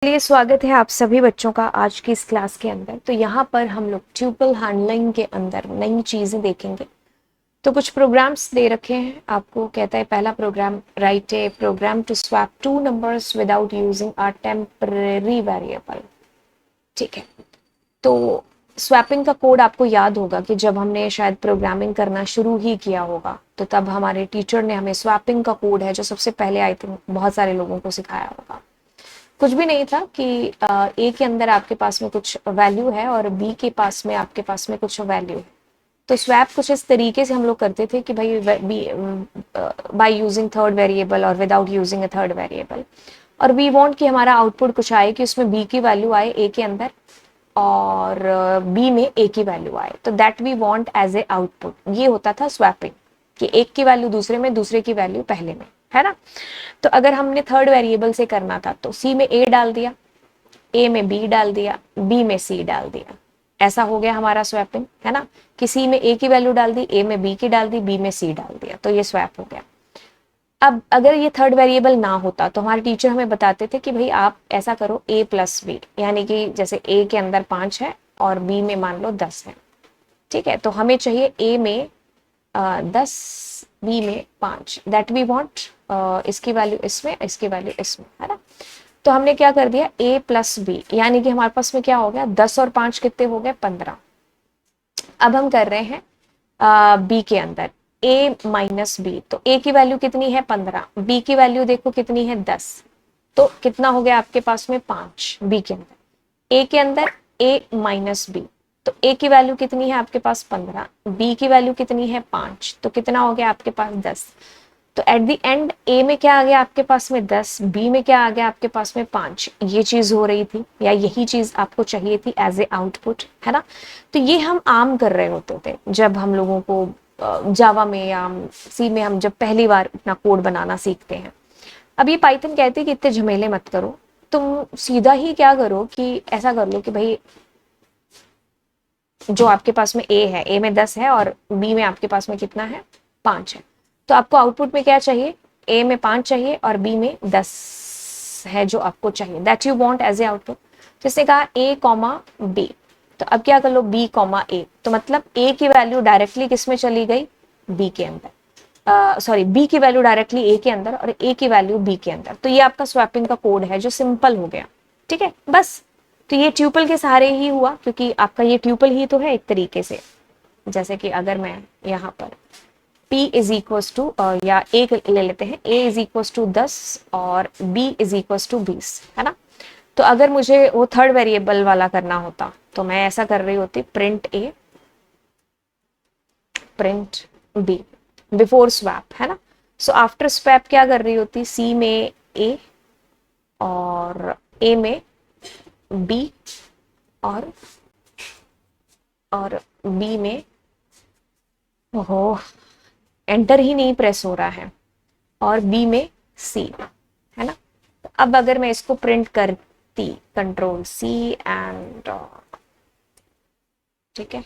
चलिए स्वागत है आप सभी बच्चों का आज की इस क्लास के अंदर। तो यहाँ पर हम लोग ट्यूपल हैंडलिंग के अंदर नई चीज़ें देखेंगे। तो कुछ प्रोग्राम्स दे रखे हैं आपको। कहता है पहला program, write a program to swap two numbers without using a temporary variable. ठीक है, तो स्वैपिंग का कोड आपको याद होगा कि जब हमने शायद प्रोग्रामिंग करना शुरू ही किया होगा तो तब हमारे टीचर ने हमें स्वैपिंग का कोड है जो सबसे पहले आई थिंक बहुत सारे लोगों को सिखाया होगा। कुछ भी नहीं था कि ए के अंदर आपके पास में कुछ वैल्यू है और बी के पास में आपके पास में कुछ वैल्यू है। तो स्वैप कुछ इस तरीके से हम लोग करते थे कि भाई बाय यूजिंग थर्ड वेरिएबल और without using a third variable, और वी वांट कि हमारा आउटपुट कुछ आए कि उसमें बी की वैल्यू आए ए के अंदर और बी में ए की वैल्यू आए। तो that we want as a output. ये होता था स्वैपिंग कि एक की वैल्यू दूसरे में, दूसरे की वैल्यू पहले में, है ना। तो अगर हमने थर्ड वेरिएबल से करना था तो सी में ए डाल दिया, ए में बी डाल दिया, बी में सी डाल दिया। ऐसा हो गया हमारा स्वैपिंग, है ना, कि सी में ए की वैल्यू डाल दी, ए में बी की डाल दी, बी में सी डाल दिया। तो ये स्वैप हो गया। अब अगर ये थर्ड वेरिएबल ना होता तो हमारे टीचर हमें बताते थे कि भाई आप ऐसा करो ए प्लस बी, यानी कि जैसे ए के अंदर 5 है और बी में मान लो 10 है। ठीक है, तो हमें चाहिए ए में 10, बी में 5, दैट वी वॉन्ट इसकी वैल्यू इसमें, इसकी वैल्यू इसमें, है ना। तो हमने क्या कर दिया, ए प्लस बी, यानी कि हमारे पास में क्या हो गया, 10 और 5 कितने हो गए, 15। अब हम कर रहे हैं बी के अंदर ए माइनस बी, तो ए की वैल्यू कितनी है 15, बी की वैल्यू देखो कितनी है 10, तो कितना हो गया आपके पास में 5 बी के अंदर। ए के अंदर ए माइनस बी, तो ए की वैल्यू कितनी है आपके पास 15, बी की वैल्यू कितनी है 5, तो कितना हो गया आपके पास 10। तो एट द एंड ए में क्या आ गया आपके पास में 10, बी में क्या आ गया आपके पास में 5। ये चीज हो रही थी या यही चीज आपको चाहिए थी एज ए आउटपुट, है ना। तो ये हम आम कर रहे होते थे जब हम लोगों को जावा में या सी में हम जब पहली बार अपना कोड बनाना सीखते हैं। अब ये पाइथन कहते हैं कि इतने झमेले मत करो, तुम सीधा ही क्या करो कि ऐसा कर लो कि भाई जो आपके पास में ए है, ए में 10 है और बी में आपके पास में कितना है 5 है। तो आपको आउटपुट में क्या चाहिए, ए में 5 चाहिए और बी में 10 है जो आपको चाहिए, that you want as a output. जिसने कहा ए कॉमा बी, तो अब क्या कर लो बी कॉमा ए, तो मतलब ए की वैल्यू डायरेक्टली किस में चली गई, बी के अंदर, सॉरी बी की वैल्यू डायरेक्टली ए के अंदर और ए की वैल्यू बी के अंदर। तो ये आपका स्वैपिंग का कोड है जो सिंपल हो गया। ठीक है, बस। तो ये ट्यूपल के सहारे ही हुआ क्योंकि आपका ये ट्यूपल ही तो है एक तरीके से। जैसे कि अगर मैं यहाँ पर p इज इक्वल्स टू, या ए ले लेते हैं, a इज इक्वल्स टू 10 और b इज इक्वल्स टू 20, है ना। तो अगर मुझे वो थर्ड वेरिएबल वाला करना होता तो मैं ऐसा कर रही होती, print a print b before swap, है ना। सो आफ्टर स्वैप क्या कर रही होती, c में a और a में b और b में, ओहो एंटर ही नहीं प्रेस हो रहा है, और बी में सी, है ना। तो अब अगर मैं इसको प्रिंट करती, कंट्रोल सी एंड, ठीक है,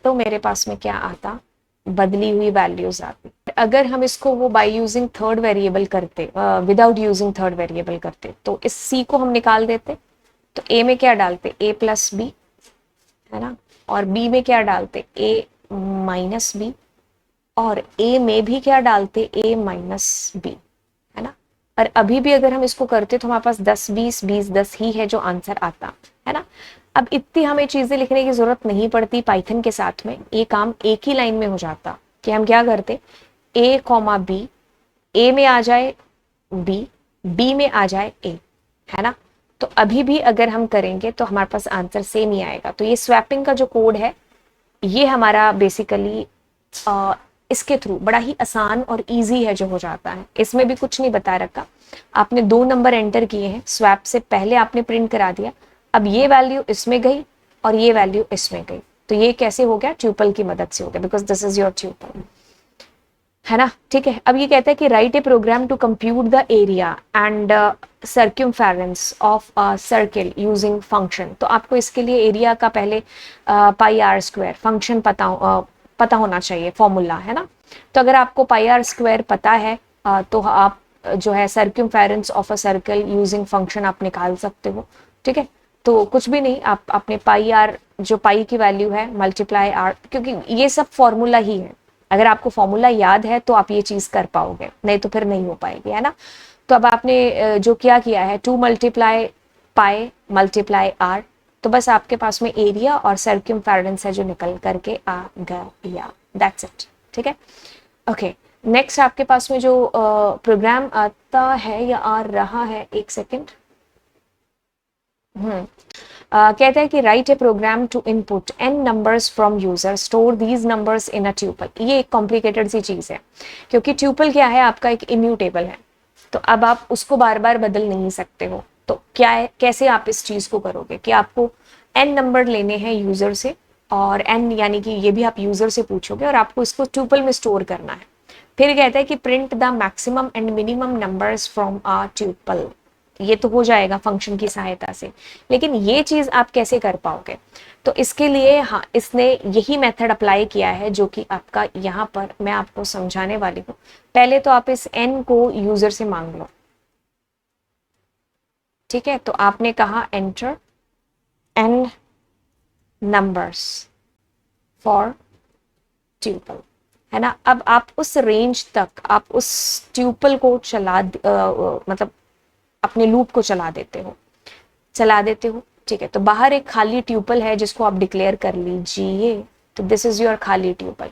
तो मेरे पास में क्या आता, बदली हुई वैल्यूज आती। अगर हम इसको वो बाय यूजिंग थर्ड वेरिएबल करते, विदाउट यूजिंग थर्ड वेरिएबल करते, तो इस सी को हम निकाल देते। तो ए में क्या डालते, ए प्लस बी, है ना, और बी में क्या डालते, ए माइनस बी, और ए में भी क्या डालते, ए माइनस बी, है ना। और अभी भी अगर हम इसको करते तो हमारे पास 10 20 20 10 ही है जो आंसर आता, है ना। अब इतनी हमें चीजें लिखने की जरूरत नहीं पड़ती पाइथन के साथ में, ये काम एक ही लाइन में हो जाता कि हम क्या करते, ए कॉमा बी, ए में आ जाए बी, बी में आ जाए ए, है ना। तो अभी भी अगर हम करेंगे तो हमारे पास आंसर सेम ही आएगा। तो ये स्वैपिंग का जो कोड है ये हमारा बेसिकली इसके थ्रू बड़ा ही आसान और इजी है जो हो जाता है। इसमें भी कुछ नहीं बता रखा, आपने 2 नंबर एंटर किए हैं, स्वैप से पहले आपने प्रिंट करा दिया, अब ये वैल्यू इसमें गई और ये वैल्यू इसमें गई। तो ये कैसे हो गया, ट्यूपल की मदद से हो गया, because this is your tuple, है ना। ठीक है, अब ये कहता है कि write a program to compute the area and circumference of a circle using function. तो आपको इसके लिए एरिया का पहले पाई आर स्क्वायर फंक्शन पता होना चाहिए, फॉर्मूला, है ना। तो अगर आपको पाई आर स्क्वायर पता है तो आप जो है circumference of a circle using function आप निकाल सकते हो, ठीक है। तो कुछ भी नहीं, आप अपने पाई आर, जो पाई की वैल्यू है, मल्टीप्लाई आर, क्योंकि ये सब फॉर्मूला ही है। अगर आपको फॉर्मूला याद है तो आप ये चीज कर पाओगे, नहीं तो फिर नहीं हो पाएगी, है ना। तो अब आपने जो किया है 2 मल्टीप्लाई पाई मल्टीप्लाई आर, तो बस आपके पास में एरिया और सर्क्यूमफेरेंस है जो निकल करके आ गया, दैट्स इट, ठीक है। ओके, नेक्स्ट आपके पास में जो प्रोग्राम आता है या आ रहा है, एक सेकेंड। कहते हैं कि write a program to input n numbers from user, store these numbers in a tuple. ये एक कॉम्प्लिकेटेड सी चीज है, क्योंकि ट्यूपल क्या है, आपका एक इम्यूटेबल है, तो अब आप उसको बार बार बदल नहीं सकते हो। तो क्या है, कैसे आप इस चीज को करोगे कि आपको n नंबर लेने हैं यूजर से, और n यानी कि ये भी आप यूजर से पूछोगे, और आपको इसको ट्यूपल में स्टोर करना है। फिर कहता है कि print the maximum and minimum numbers from a tuple. ये तो हो जाएगा फंक्शन की सहायता से, लेकिन ये चीज आप कैसे कर पाओगे? तो इसके लिए हाँ, इसने यही मेथड अप्लाई किया है जो कि आपका यहाँ पर मैं आपको समझाने वाली हूँ। पहले तो आप इस n को यूजर से मांग लो, ठीक है। तो आपने कहा enter n numbers for tuple, है ना। अब आप उस रेंज तक आप उस ट्यूपल को मतलब अपने लूप को चला देते हो, ठीक है। तो बाहर एक खाली ट्यूपल है जिसको आप डिक्लेयर कर लीजिए, तो दिस इज योर खाली ट्यूपल,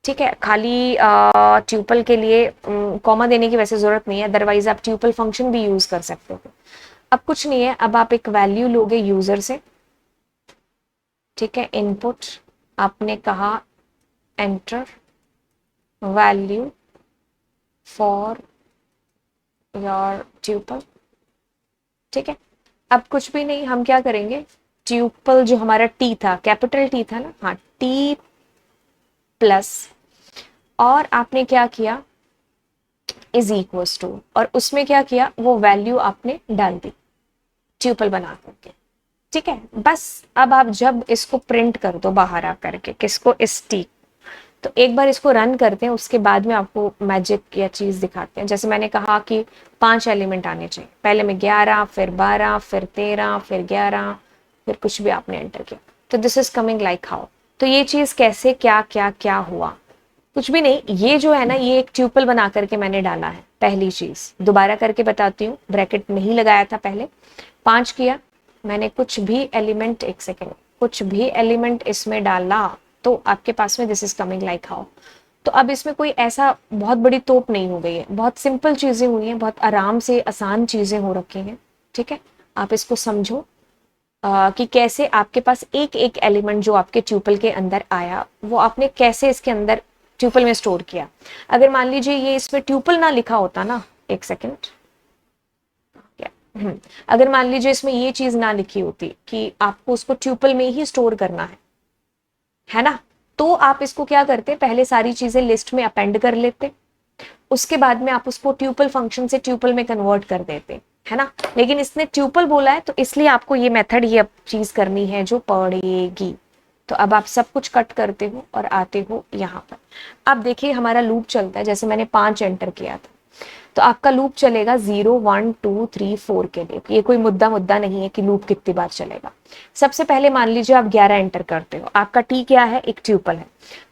ठीक है। खाली ट्यूपल के लिए कॉमा देने की वैसे जरूरत नहीं है, अदरवाइज आप ट्यूपल फंक्शन भी यूज कर सकते हो। अब कुछ नहीं है, अब आप एक वैल्यू लोगे यूजर से, ठीक है। इनपुट आपने कहा enter value for your tuple, ठीक है। अब कुछ भी नहीं, हम क्या करेंगे, ट्यूपल जो हमारा टी था, कैपिटल टी था ना, हाँ, टी प्लस, और आपने क्या किया, इज इक्वल्स टू, और उसमें क्या किया, वो वैल्यू आपने डाल दी ट्यूपल बना करके, ठीक है। बस अब आप जब इसको प्रिंट कर दो बाहर आकर के, किसको, इस टी, तो एक बार इसको रन करते हैं, उसके बाद में आपको मैजिक या चीज दिखाते हैं। जैसे मैंने कहा कि 5 एलिमेंट आने चाहिए, पहले में 11, फिर 12, फिर 13, फिर 11, फिर कुछ भी आपने एंटर किया, तो this is coming like how. तो ये चीज कैसे, क्या क्या क्या हुआ, कुछ भी नहीं, ये जो है ना, ये एक ट्यूपल बना करके मैंने डाला है। पहली चीज दोबारा करके बताती हूँ, ब्रैकेट नहीं लगाया था पहले, 5 किया मैंने, कुछ भी एलिमेंट, एक सेकेंड, कुछ भी एलिमेंट इसमें डाला, तो आपके पास में this is coming like how. तो अब इसमें कोई ऐसा बहुत बड़ी तोप नहीं हो गई है, बहुत सिंपल चीजें हुई हैं, बहुत आराम से आसान चीजें हो रखी हैं, ठीक है। आप इसको समझो कि कैसे आपके पास एक एक एलिमेंट जो आपके ट्यूपल के अंदर आया, वो आपने कैसे इसके अंदर ट्यूपल में स्टोर किया। अगर मान लीजिए ये इसमें ट्यूपल ना लिखा होता ना, एक सेकेंड, अगर मान लीजिए इसमें ये चीज ना लिखी होती कि आपको उसको ट्यूपल में ही स्टोर करना है ना, तो आप इसको क्या करते, पहले सारी चीजें लिस्ट में अपेंड कर लेते, उसके बाद में आप उसको ट्यूपल फंक्शन से ट्यूपल में कन्वर्ट कर देते, है ना। लेकिन इसने ट्यूपल बोला है, तो इसलिए आपको ये मेथड, ये चीज करनी है जो पड़ेगी। तो अब आप सब कुछ कट करते हो और आते हो यहाँ पर। अब देखिए हमारा लूप चलता है, जैसे मैंने 5 एंटर किया था, तो आपका लूप चलेगा 0 1 2 3 4 के लिए। ये कोई मुद्दा नहीं है कि लूप कितनी बार चलेगा। सबसे पहले मान लीजिए आप 11 एंटर करते हो, आपका टी क्या है, एक ट्यूपल है,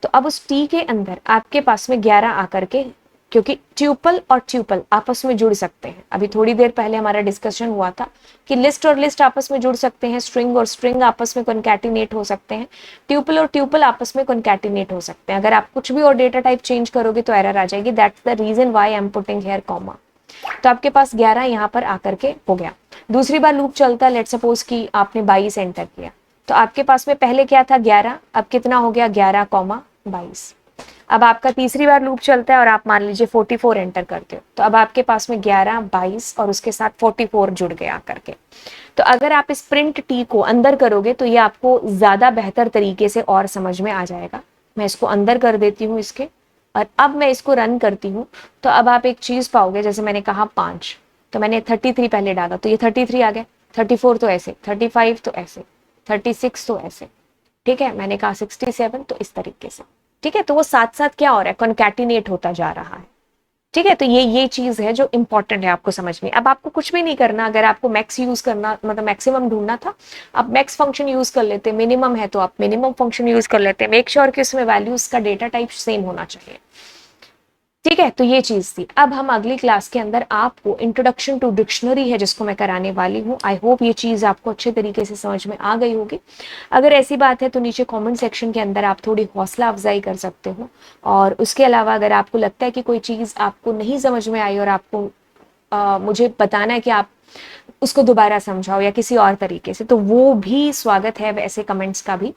तो अब उस टी के अंदर आपके पास में 11 आकर के, क्योंकि ट्यूपल और ट्यूपल आपस में जुड़ सकते हैं। अभी थोड़ी देर पहले हमारा डिस्कशन हुआ था कि लिस्ट और लिस्ट आपस में जुड़ सकते हैं, स्ट्रिंग और स्ट्रिंग आपस में कॉन्कैटिनेट हो सकते हैं, ट्यूपल और ट्यूपल आपस में कॉन्कैटिनेट हो सकते हैं। अगर आप कुछ भी और डेटा टाइप चेंज करोगे तो एरर आ जाएगी, that's the reason why I am putting here comma. तो आपके पास 11 यहाँ पर आकर के हो गया। दूसरी बार लूप चलता है, लेट सपोज कि आपने 22 एंटर किया, तो आपके पास में पहले क्या था, 11, अब कितना हो गया, 11,22। अब आपका तीसरी बार लूप चलता है और आप मान लीजिए 44 एंटर करते हो, तो अब आपके पास में 11 22 और उसके साथ 44 जुड़ गया करके। तो अगर आप इस प्रिंट टी को अंदर करोगे तो ये आपको ज्यादा बेहतर तरीके से और समझ में आ जाएगा। मैं इसको अंदर कर देती हूँ इसके, और अब मैं इसको रन करती हूँ, तो अब आप एक चीज पाओगे, जैसे मैंने कहा 5, तो मैंने 33 पहले डाला, तो ये 33 आ गया, 34 तो ऐसे, 35 तो ऐसे, 36 तो ऐसे, ठीक है। मैंने कहा 67, तो इस तरीके से, ठीक है। तो वो साथ साथ क्या हो रहा है, कॉन्कैटिनेट होता जा रहा है, ठीक है, तो ये चीज है जो इंपॉर्टेंट है आपको समझनी। अब आपको कुछ भी नहीं करना, अगर आपको मैक्स यूज करना मतलब मैक्सिमम ढूंढना था, आप मैक्स फंक्शन यूज कर लेते, मिनिमम है तो आप मिनिमम फंक्शन यूज कर लेते। मेक श्योर कि उसमें वैल्यूज का डेटा टाइप सेम होना चाहिए। ठीक है, तो ये चीज थी। अब हम अगली क्लास के अंदर आपको इंट्रोडक्शन टू डिक्शनरी है जिसको मैं कराने वाली हूँ। आई होप ये चीज आपको अच्छे तरीके से समझ में आ गई होगी। अगर ऐसी बात है तो नीचे कमेंट सेक्शन के अंदर आप थोड़ी हौसला अफजाई कर सकते हो। और उसके अलावा अगर आपको लगता है कि कोई चीज आपको नहीं समझ में आई और आपको मुझे बताना है कि आप उसको दोबारा समझाओ या किसी और तरीके से, तो वो भी स्वागत है ऐसे कमेंट्स का भी।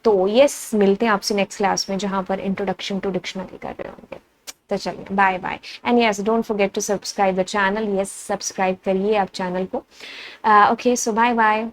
तो यस, मिलते हैं आपसे नेक्स्ट क्लास में जहां पर इंट्रोडक्शन टू डिक्शनरी कर रहे होंगे। तो चलिए, bye bye. And yes, don't forget to subscribe the channel. Yes, subscribe करिए आप चैनल को। Okay, so bye bye.